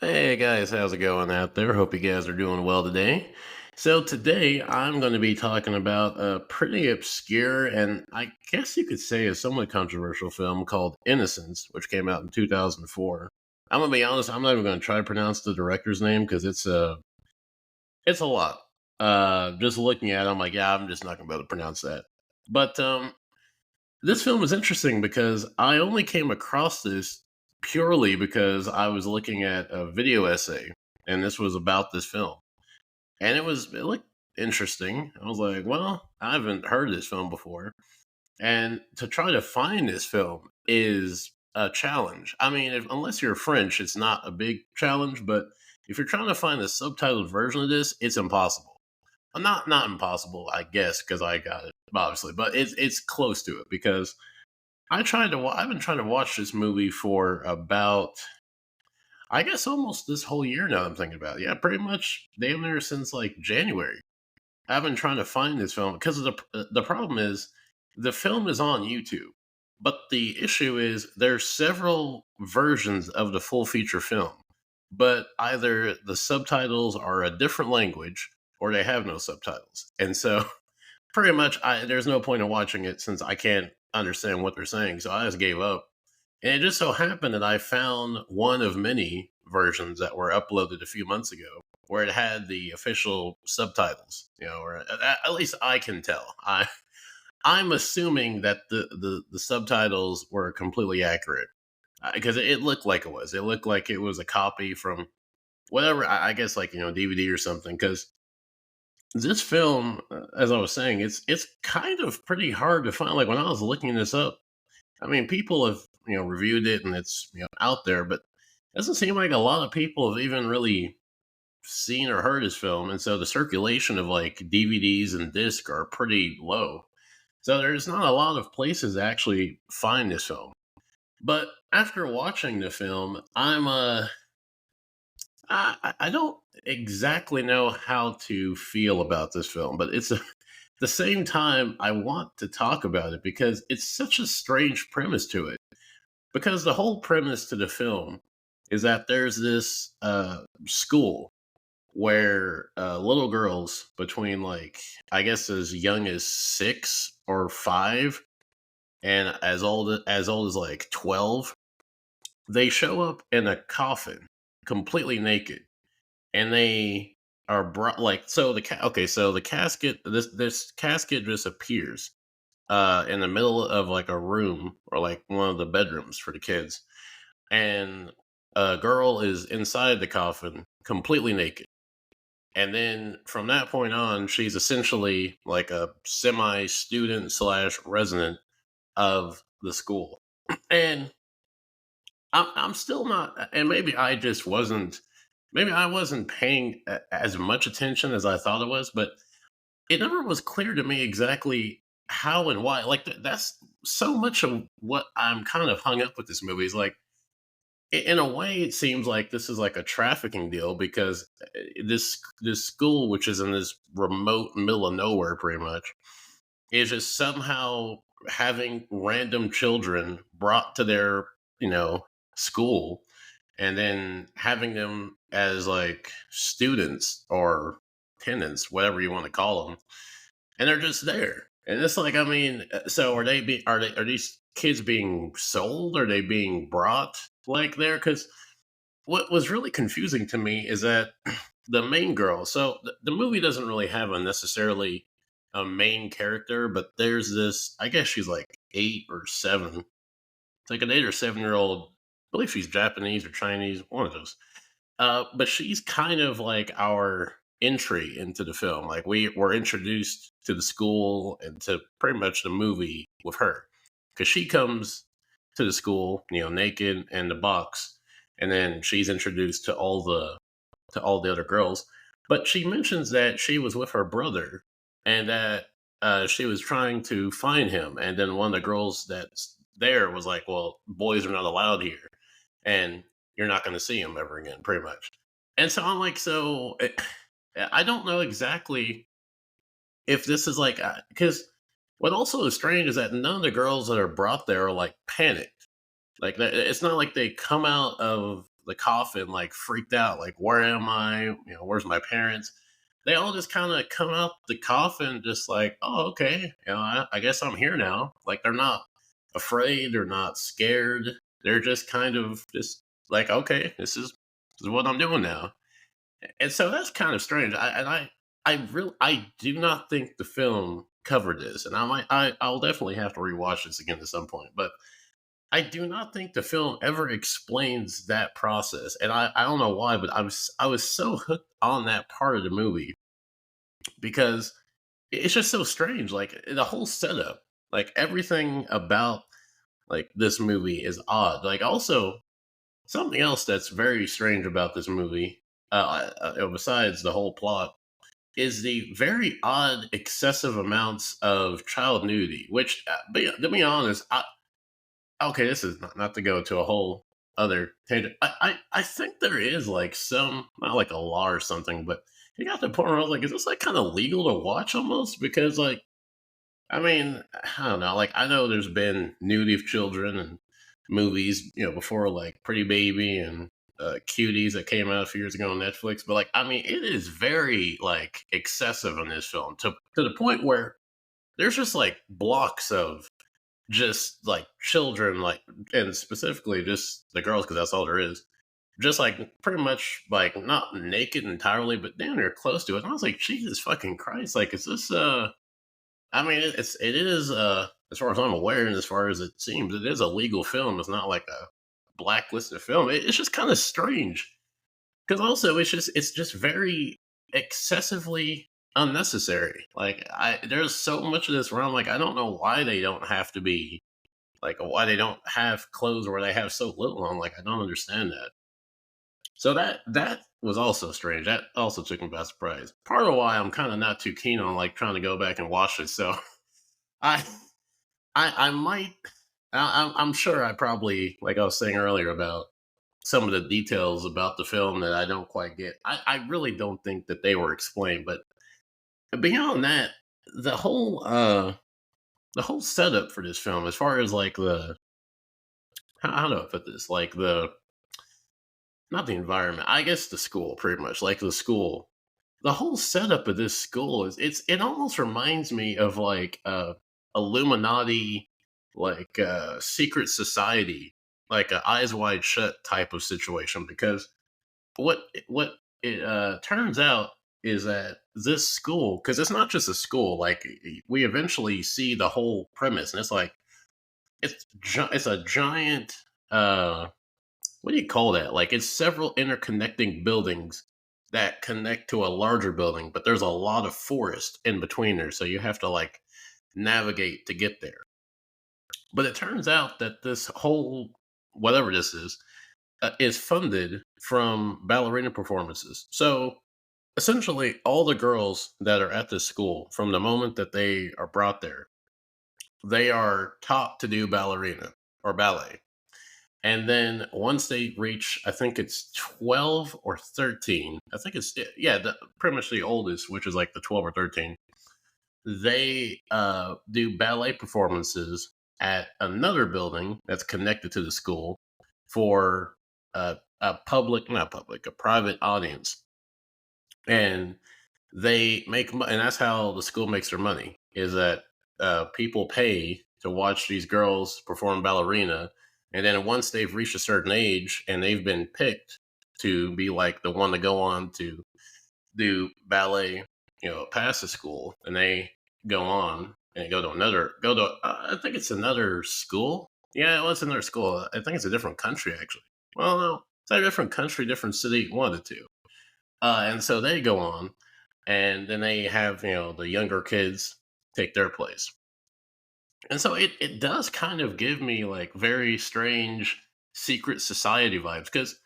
Hey guys, how's it going out there? Hope you guys are doing well today. So today I'm going to be talking about a pretty obscure and I guess you could say a somewhat controversial film called Innocence, which came out in 2004. I'm gonna be honest, I'm not even going to try to pronounce the director's name because it's a lot. Just looking at it, I'm like, yeah, I'm just not gonna be able to pronounce that. But this film is interesting because I only came across this purely because I was looking at a video essay, and this was about this film, and it looked interesting. I was like, well, I haven't heard of this film before, and to try to find this film is a challenge. I mean, unless you're French, it's not a big challenge, but if you're trying to find the subtitled version of this, it's impossible. Not impossible, I guess, because I got it obviously, but it's close to it because I've been trying to watch this movie for about, I guess, almost this whole year now that I'm thinking about it. Yeah, pretty much damn near since like January. I've been trying to find this film because of the problem is the film is on YouTube, but the issue is there's several versions of the full feature film, but either the subtitles are a different language or they have no subtitles, and so pretty much there's no point in watching it since I can't understand what they're saying. So I just gave up. And it just so happened that I found one of many versions that were uploaded a few months ago where it had the official subtitles, or at least I can tell. I'm assuming that the subtitles were completely accurate because it looked like it was. It looked like it was a copy from whatever, I guess, like, DVD or something. Because this film, as I was saying, it's kind of pretty hard to find. Like when I was looking this up, I mean, people have reviewed it and it's out there, but it doesn't seem like a lot of people have even really seen or heard this film, and so the circulation of like DVDs and disc are pretty low. So there's not a lot of places to actually find this film. But after watching the film, I don't exactly know how to feel about this film, but the same time I want to talk about it because it's such a strange premise to it. Because the whole premise to the film is that there's this school where little girls between, like, I guess as young as 6 or 5 and as old as like 12, they show up in a coffin completely naked, and they are brought, like, so okay, so the casket, this casket just appears in the middle of like a room or like one of the bedrooms for the kids, and a girl is inside the coffin completely naked, and then from that point on she's essentially like a semi student slash resident of the school. And I'm still not, and maybe I wasn't paying as much attention as I thought it was, but it never was clear to me exactly how and why. Like that's so much of what I'm kind of hung up with this movie is like, in a way, it seems like this is like a trafficking deal because this school, which is in this remote middle of nowhere, pretty much, is just somehow having random children brought to their you know school, and then having them as like students or tenants, whatever you want to call them, and they're just there. And it's like, I mean, so are these kids being sold? Are they being brought like there? Because what was really confusing to me is that the main girl. So the movie doesn't really have a necessarily a main character, but there's this. I guess she's like 8 or 7. It's like an 8 or 7 year old. I believe she's Japanese or Chinese, one of those. But she's kind of like our entry into the film. Like we were introduced to the school and to pretty much the movie with her, because she comes to the school, naked and the box, and then she's introduced to all the other girls. But she mentions that she was with her brother and that she was trying to find him, and then one of the girls that's there was like, "Well, boys are not allowed here." And you're not going to see him ever again, pretty much. And so I'm like, I don't know exactly if this is like, because what also is strange is that none of the girls that are brought there are like panicked. Like it's not like they come out of the coffin, like freaked out, like where am I? Where's my parents? They all just kind of come out the coffin, just like, oh, okay, I guess I'm here now. Like they're not afraid, they're not scared. They're just kind of just like, okay, this is what I'm doing now. And so that's kind of strange. I do not think the film covered this, and I'll definitely have to rewatch this again at some point. But I do not think the film ever explains that process, and I don't know why, but I was so hooked on that part of the movie because it's just so strange. Like the whole setup, like everything about like this movie is odd. Like also something else that's very strange about this movie, besides the whole plot, is the very odd excessive amounts of child nudity. Which, to be honest, okay, this is not to go to a whole other tangent. I think there is like some, not like a law or something, but you got to the point where I was like, is this like kind of legal to watch almost? Because like, I mean, I don't know. Like, I know there's been nudity of children and movies, before like Pretty Baby and Cuties that came out a few years ago on Netflix. But like, I mean, it is very like excessive in this film to the point where there's just like blocks of just like children, like, and specifically just the girls, because that's all there is. Just like pretty much like not naked entirely, but damn near close to it. And I was like, Jesus fucking Christ! Like, is this I mean, it is as far as I'm aware, and as far as it seems, it is a legal film. It's not like a blacklisted film. It's just kind of strange because also it's just very excessively unnecessary. Like there's so much of this where I'm like, I don't know why they don't have to be like why they don't have clothes where they have so little on. Like I don't understand that. So that was also strange. That also took me by surprise. Part of why I'm kind of not too keen on like trying to go back and watch it. So I I might. I'm sure I probably, like I was saying earlier about some of the details about the film that I don't quite get. I really don't think that they were explained. But beyond that, the whole uh the whole setup for this film, as far as like the how do I put this, like the not the environment, I guess the school, pretty much like the school. The whole setup of this school it almost reminds me of like Illuminati, like secret society, like a eyes wide shut type of situation. Because what it turns out is that this school, because it's not just a school, like we eventually see the whole premise, and it's like it's a giant what do you call that? Like it's several interconnecting buildings that connect to a larger building, but there's a lot of forest in between there, so you have to like navigate to get there. But it turns out that this whole whatever this is funded from ballerina performances. So essentially, all the girls that are at this school, from the moment that they are brought there, they are taught to do ballerina or ballet. And then once they reach, I think it's 12 or 13, I think it's, yeah, pretty much the oldest, which is like the 12 or 13, they do ballet performances at another building that's connected to the school for a private audience. And and that's how the school makes their money, is that people pay to watch these girls perform ballerina, and then once they've reached a certain age and they've been picked to be like the one to go on to do ballet, pass the school, and they go on and go to I think it's another school. Yeah, well, it's another school. I think it's a different country actually. Well, no, it's a different country, different city, one of the two. And so they go on, and then they have the younger kids take their place. And so it does kind of give me like very strange secret society vibes, because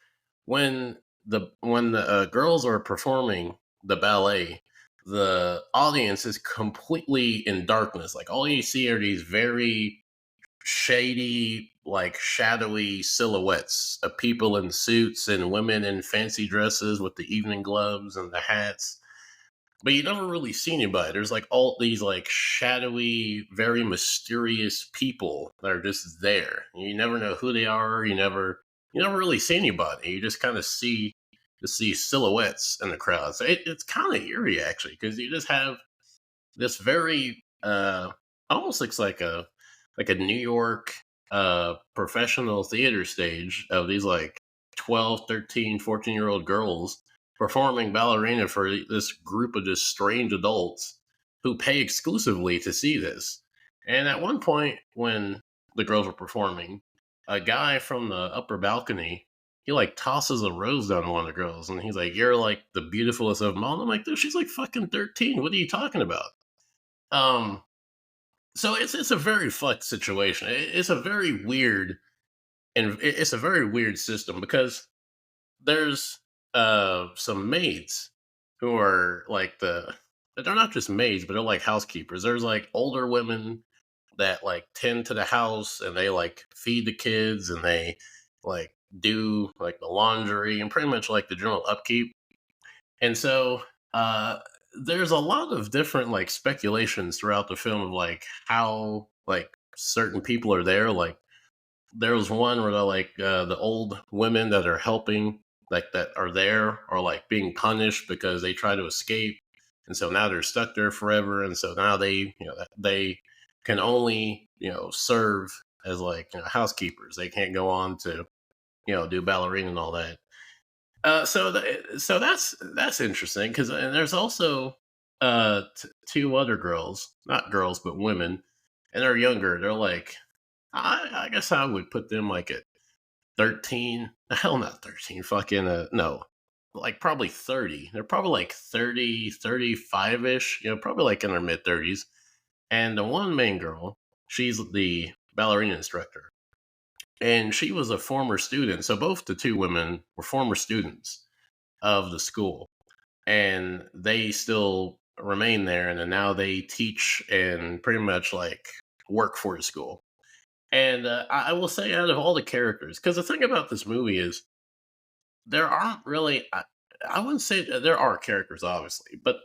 when the girls are performing the ballet, the audience is completely in darkness. Like all you see are these very shady, like shadowy silhouettes of people in suits and women in fancy dresses with the evening gloves and the hats, but you never really see anybody. There's like all these like shadowy, very mysterious people that are just there. You never know who they are. You never. you never really see anybody. You just kind of see silhouettes in the crowd. So it's kind of eerie actually, because you just have this very almost looks like a New York professional theater stage of these like 12, 13, 14 year old girls performing ballerina for this group of just strange adults who pay exclusively to see this. And at one point when the girls were performing, a guy from the upper balcony, he like tosses a rose down to one of the girls and he's like, "You're like the beautifulest of them all." And I'm like, "Dude, she's like fucking 13. What are you talking about?" Um, so it's a very fucked situation. It's a very weird, and it's a very weird system because there's some maids who are like they're not just maids, but they're like housekeepers. There's like older women that like tend to the house and they like feed the kids and they like do like the laundry and pretty much like the general upkeep. And so there's a lot of different like speculations throughout the film of like how like certain people are there. Like there was one where they're like the old women that are helping, like that are there, are like being punished because they try to escape, and so now they're stuck there forever. And so now they can only serve as like housekeepers. They can't go on to do ballerina and all that. So that's interesting because and there's also two other girls, not girls but women, and they're younger. They're like I guess I would put them like at 13. Hell, not 13. Fucking no, like probably 30. They're probably like 30, 35 ish. Probably like in their mid 30s. And the one main girl, she's the ballerina instructor, and she was a former student. So both the two women were former students of the school, and they still remain there, and then now they teach and pretty much like work for the school. And I will say, out of all the characters, because the thing about this movie is there aren't really, I wouldn't say there are characters, obviously, but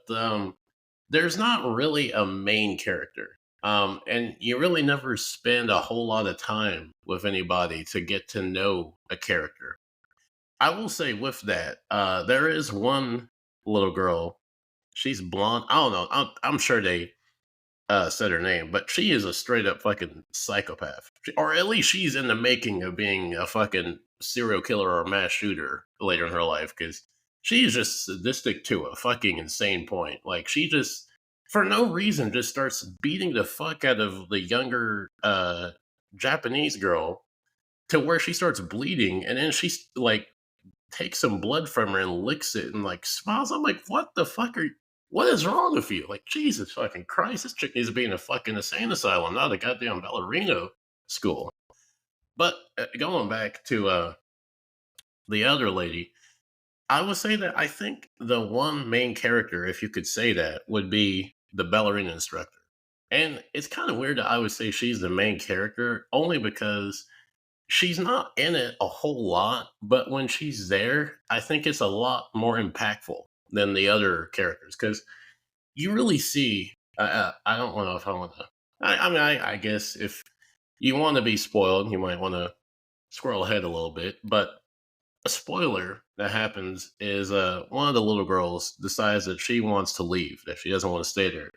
there's not really a main character. And you really never spend a whole lot of time with anybody to get to know a character. I will say with that, there is one little girl. She's blonde. I don't know. I'm sure they said her name, but she is a straight up fucking psychopath. Or at least she's in the making of being a fucking serial killer or a mass shooter later in her life because she's just sadistic to a fucking insane point. Like she just, for no reason, just starts beating the fuck out of the younger Japanese girl to where she starts bleeding, and then she's like takes some blood from her and licks it and like smiles. I'm like, what the fuck what is wrong with you? Like, Jesus fucking Christ, this chick needs to be in a fucking insane asylum, not a goddamn ballerina school. But going back to the other lady, I would say that I think the one main character, if you could say that, would be the ballerina instructor. And it's kind of weird that I would say she's the main character, only because she's not in it a whole lot, but when she's there, I think it's a lot more impactful than the other characters because you really see. I don't know if I want to. I mean, I guess if you want to be spoiled, you might want to squirrel ahead a little bit. But a spoiler that happens is one of the little girls decides that she wants to leave, that she doesn't want to stay there,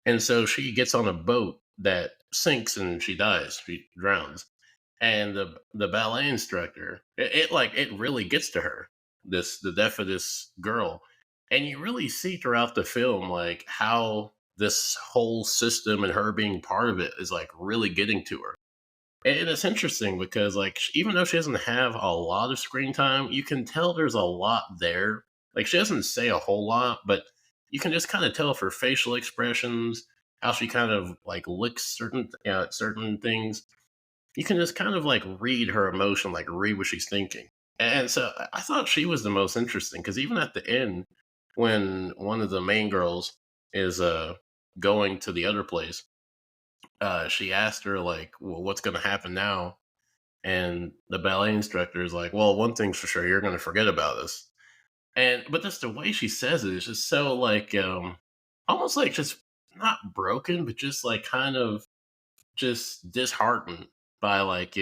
and so she gets on a boat that sinks and she dies. She drowns, and the ballet instructor, it like it really gets to her, this the death of this girl, and you really see throughout the film like how this whole system and her being part of it is like really getting to her. And it's interesting because like even though she doesn't have a lot of screen time, you can tell there's a lot there. Like she doesn't say a whole lot, but you can just kind of tell her facial expressions, how she kind of like looks certain things. You can just kind of like read her emotion, like read what she's thinking. And so I thought she was the most interesting because even at the end, when one of the main girls is going to the other place, she asked her like, "Well, what's going to happen now?" And the ballet instructor is like, "Well, one thing's for sure, you're going to forget about this." And but just the way she says it is just so like almost like just not broken, but just like kind of just disheartened by like,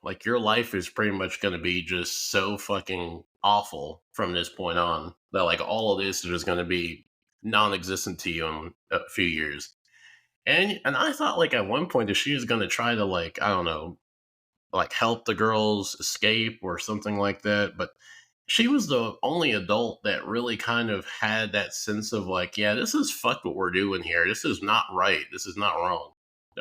like your life is pretty much going to be just so fucking awful from this point on that like all of this is just going to be non-existent to you in a few years. And I thought like at one point that she was going to try to like, I don't know, like help the girls escape or something like that, but she was the only adult that really kind of had that sense of like, yeah, this is fucked what we're doing here. This is not right. This is not wrong.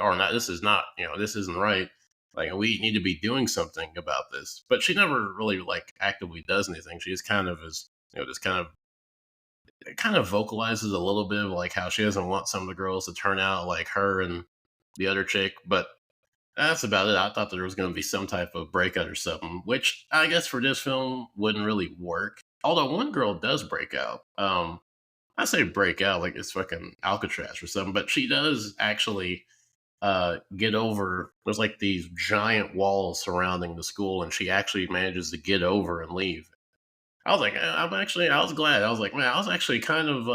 Or not, this is not, this isn't right. Like, we need to be doing something about this. But she never really like actively does anything. She just kind of is, just kind of vocalizes a little bit of like how she doesn't want some of the girls to turn out like her and the other chick. But that's about it. I thought there was going to be some type of breakout or something, which I guess for this film wouldn't really work. Although one girl does break out. I say break out like it's fucking Alcatraz or something, but she does actually get over. There's like these giant walls surrounding the school, and she actually manages to get over and leave. I was like, I was glad. I was like, man, I was actually kind of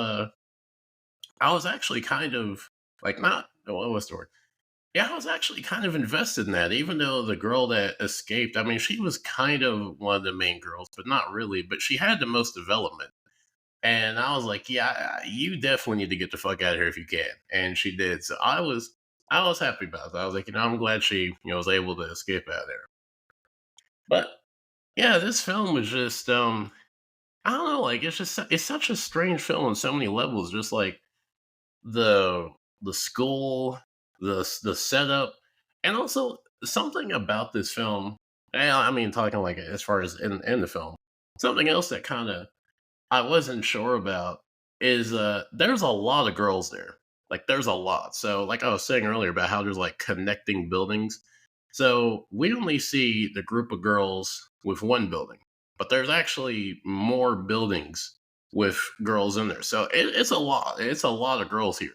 like, not, what was the word? Yeah, I was actually kind of invested in that, even though the girl that escaped, I mean, she was kind of one of the main girls, but not really. But she had the most development. And I was like, yeah, you definitely need to get the fuck out of here if you can. And she did. So I was happy about that. I was like, I'm glad she, was able to escape out of there. But yeah, this film was just, I don't know, like it's such a strange film on so many levels. Just like the the school, the setup, and also something about this film. I mean, talking like as far as in the film, something else that kind of I wasn't sure about is there's a lot of girls there. Like there's a lot. So like I was saying earlier about how there's like connecting buildings. So we only see the group of girls with one building, but there's actually more buildings with girls in there. So it's a lot. It's a lot of girls here.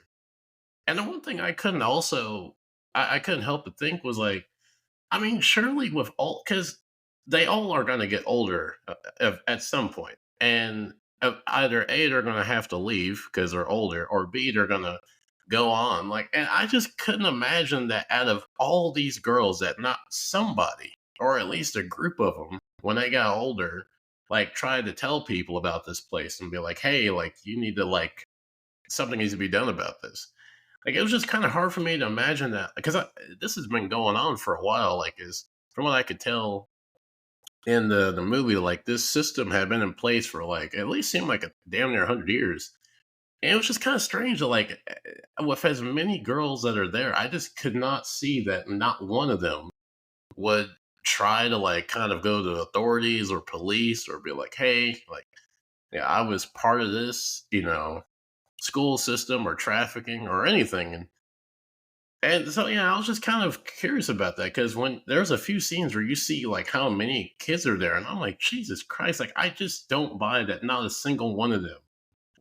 And the one thing I couldn't help but think was like, I mean, surely with all, because they all are going to get older at some point, and either A, they're going to have to leave because they're older, or B, they're going to go on. Like, and I just couldn't imagine that out of all these girls, that not somebody, or at least a group of them, when they got older, like tried to tell people about this place and be like, hey, like you need to like something needs to be done about this. Like, it was just kind of hard for me to imagine that because this has been going on for a while. Like, is from what I could tell in the movie, like this system had been in place for like at least seemed like a damn near 100 years. And it was just kind of strange to like with as many girls that are there, I just could not see that not one of them would try to like kind of go to authorities or police or be like, hey, like, yeah, I was part of this, school system or trafficking or anything. And so, yeah, I was just kind of curious about that because when there's a few scenes where you see like how many kids are there, and I'm like, Jesus Christ, like I just don't buy that not a single one of them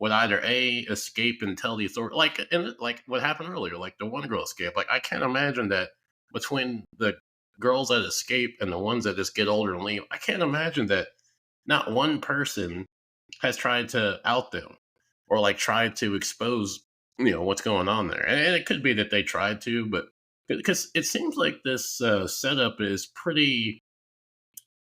would either A, escape and tell the authority, like what happened earlier, like the one girl escaped. Like I can't imagine that between the girls that escape and the ones that just get older and leave, I can't imagine that not one person has tried to out them or like tried to expose what's going on there. And it could be that they tried to, but because it seems like this setup is pretty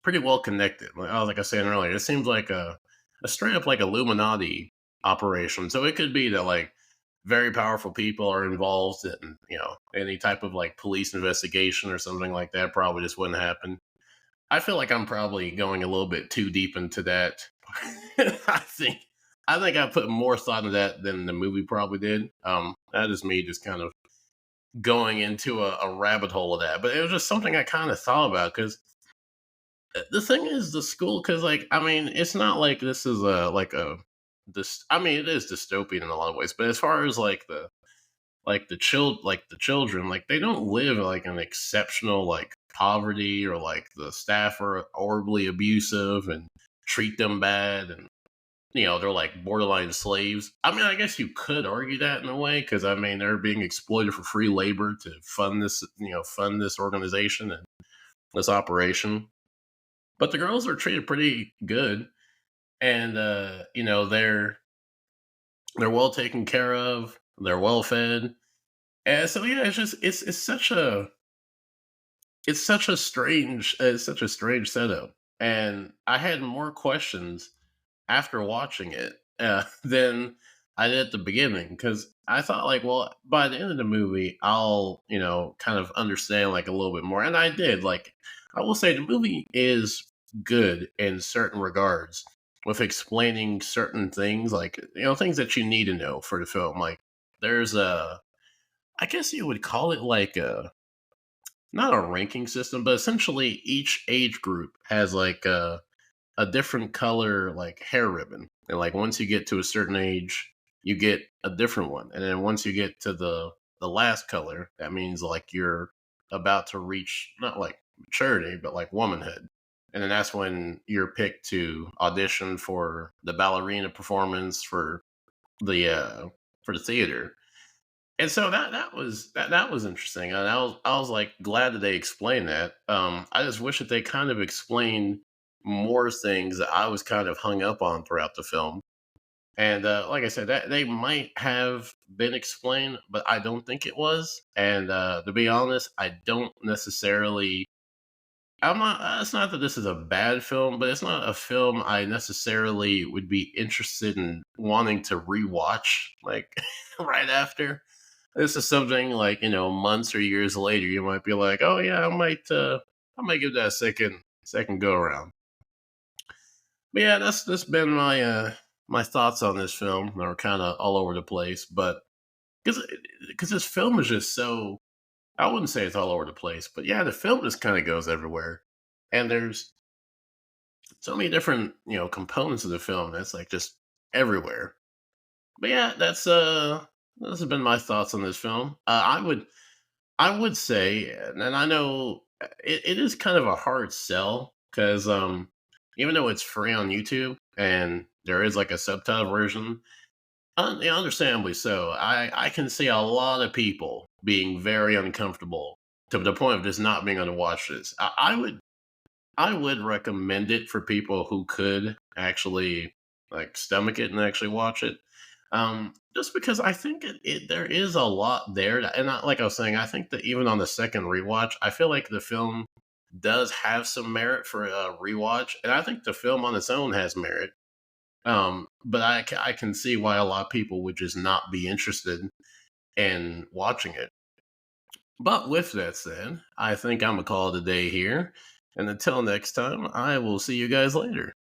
well connected. Like I was saying earlier, it seems like a straight up like Illuminati operation. So it could be that like very powerful people are involved in any type of like police investigation or something like that. Probably just wouldn't happen. I feel like I'm probably going a little bit too deep into that. I think I think I put more thought into that than the movie probably did. That is me just kind of going into a rabbit hole of that. But it was just something I kind of thought about because the thing is the school because like I mean it's not like this is a like a this I mean it is dystopian in a lot of ways, but as far as like the children like they don't live like an exceptional like poverty or like the staff are horribly abusive and treat them bad and they're like borderline slaves. I mean I guess you could argue that in a way because I mean they're being exploited for free labor to fund this organization and this operation, but the girls are treated pretty good and they're well taken care of, they're well fed. And so yeah, it's just it's such a it's such a strange setup, and I had more questions after watching it than I did at the beginning because I thought like, well, by the end of the movie, I'll kind of understand like a little bit more, and I did. Like, I will say the movie is good in certain regards with explaining certain things, like things that you need to know for the film. Like, there's a, I guess you would call it like a not a ranking system, but essentially each age group has like a different color like hair ribbon. And like once you get to a certain age, you get a different one. And then once you get to the last color, that means like you're about to reach not like maturity, but like womanhood. And then that's when you're picked to audition for the ballerina performance the for the theater. And so that was interesting, and I was like glad that they explained that. I just wish that they kind of explained more things that I was kind of hung up on throughout the film. And like I said, that they might have been explained, but I don't think it was. And to be honest, I don't necessarily. I'm not. It's not that this is a bad film, but it's not a film I necessarily would be interested in wanting to rewatch, like right after. This is something like, months or years later, you might be like, "Oh yeah, I might give that a second go around." But yeah, that's been my thoughts on this film. They were kind of all over the place, but because this film is just so, I wouldn't say it's all over the place, but yeah, the film just kind of goes everywhere, and there's so many different components of the film that's like just everywhere. But yeah, that's have been my thoughts on this film. I would say, and I know it is kind of a hard sell because even though it's free on YouTube and there is like a subtitle version, understandably so, I can see a lot of people being very uncomfortable to the point of just not being able to watch this. I would recommend it for people who could actually like stomach it and actually watch it. Just because I think there is a lot there, and like I was saying, I think that even on the second rewatch, I feel like the film does have some merit for a rewatch, and I think the film on its own has merit. But I can see why a lot of people would just not be interested in watching it. But with that said, I think I'm gonna call it a day here. And until next time, I will see you guys later.